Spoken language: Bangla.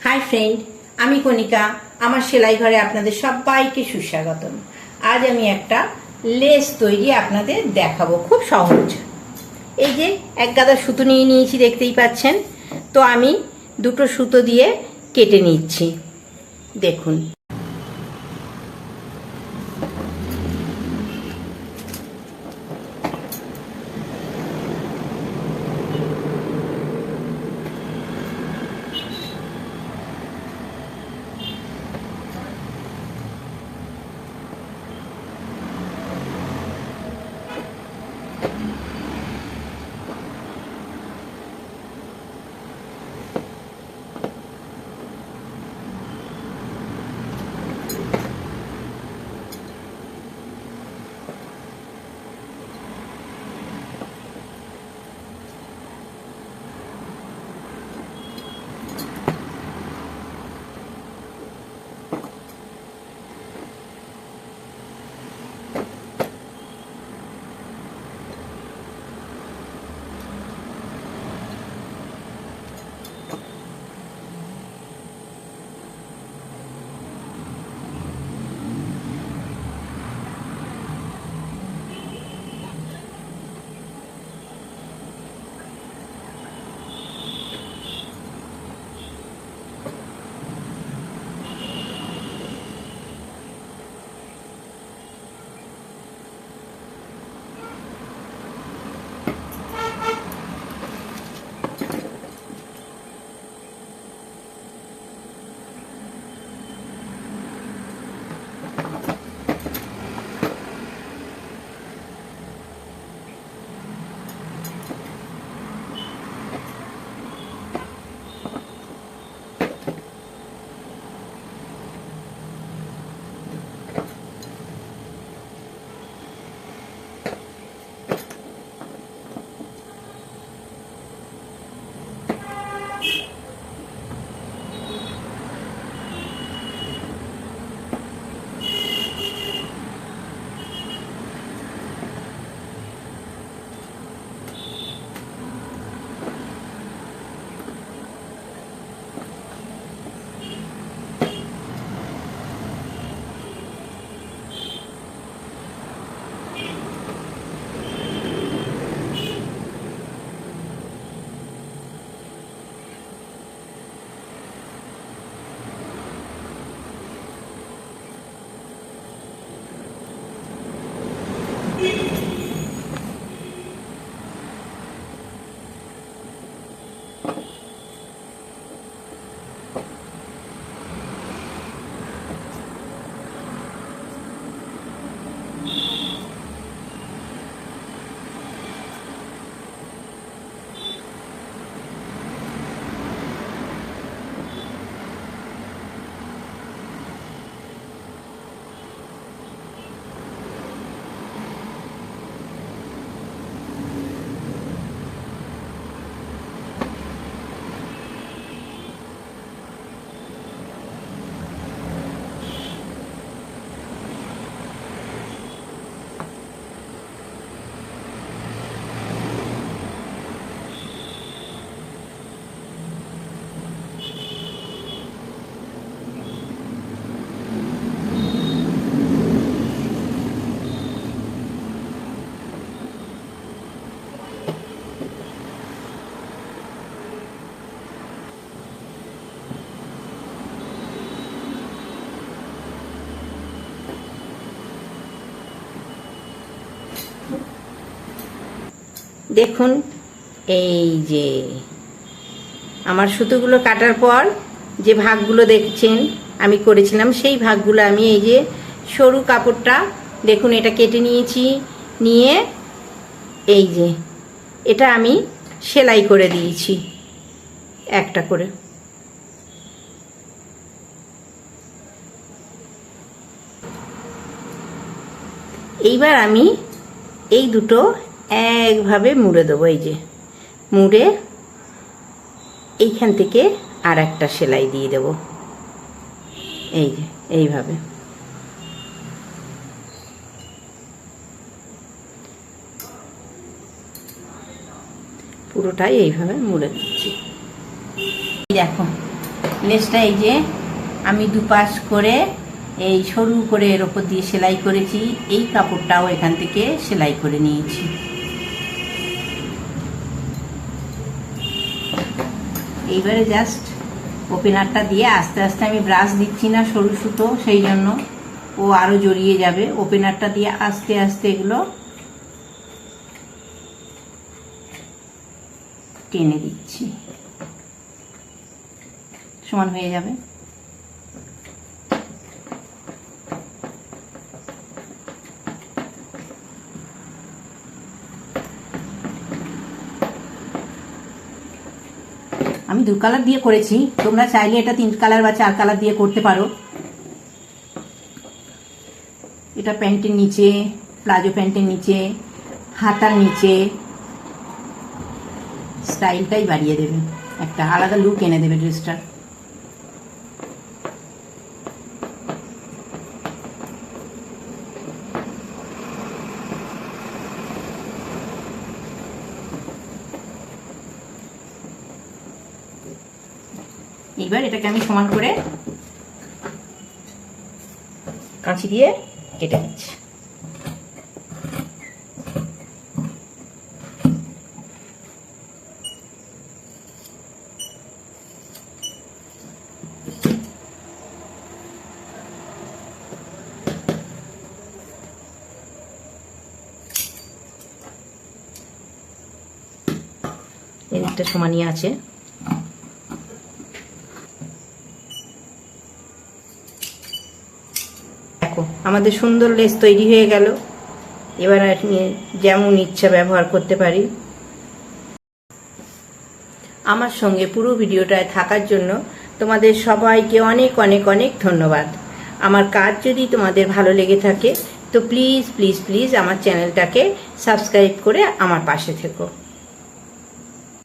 হাই ফ্রেন্ড, আমি কণিকা। আমার সেলাই ঘরে আপনাদের সবাইকে সুস্বাগতম। আজ আমি একটা লেস তৈরি আপনাদের দেখাবো, খুব সহজ। এই যে এক গাদা সুতো নিয়ে নিয়েছি, দেখতেই পাচ্ছেন। তো আমি দুটো সুতো দিয়ে কেটে নিচ্ছি, দেখুন। দেখুন, এই যে আমার সুতোগুলো কাটার পর যে ভাগগুলো দেখছেন আমি করেছিলাম, সেই ভাগগুলো আমি এই যে সরু কাপড়টা দেখুন এটা কেটে নিয়েছি। নিয়ে এই যে এটা আমি সেলাই করে দিয়েছি একটা করে। এইবার আমি এই দুটো একভাবে মুড়ে দেবো। এই যে মুড়ে এইখান থেকে আর একটা সেলাই দিয়ে দেব, এই যে এইভাবে। পুরোটাই এইভাবে মুড়ে দিচ্ছি। দেখো লেসটা এই যে আমি দুপাশ করে এই সরু করে এর ওপর দিয়ে সেলাই করেছি, এই কাপড়টাও এখান থেকে সেলাই করে নিয়েছি। এইবারে জাস্ট ওপেনারটা দিয়ে আস্তে আস্তে, আমি ব্রাশ দিচ্ছি না সরু সুতো, সেই জন্য ও আরো জড়িয়ে যাবে। ওপেনারটা দিয়ে আস্তে আস্তে এগুলো টেনে দিচ্ছি, সমান হয়ে যাবে। আমি 2 কালার দিয়ে করেছি, তোমরা চাইলে এটা 3 কালার বা 4 কালার দিয়ে করতে পারো। এটা প্যান্টের নিচে, প্লাজো প্যান্টের নিচে, হাতার নিচে স্টাইলটাই বাড়িয়ে দেবে, একটা আলাদা লুক এনে দেবে ড্রেসটার। এইবার এটাকে আমি সমান করে কাঁচি দিয়ে কেটে দিচ্ছি। এদিকটা সমানই আছে। দেখো আমাদের সুন্দর লেস তৈরি হয়ে গেল। এবার আমি যেমন ইচ্ছা ব্যবহার করতে পারি। আমার সঙ্গে পুরো ভিডিওটায় থাকার জন্য তোমাদের সবাইকে অনেক অনেক অনেক ধন্যবাদ। আমার কাজ যদি তোমাদের ভালো লেগে থাকে তো প্লিজ প্লিজ প্লিজ আমার চ্যানেলটাকে সাবস্ক্রাইব করে আমার পাশে থেকো।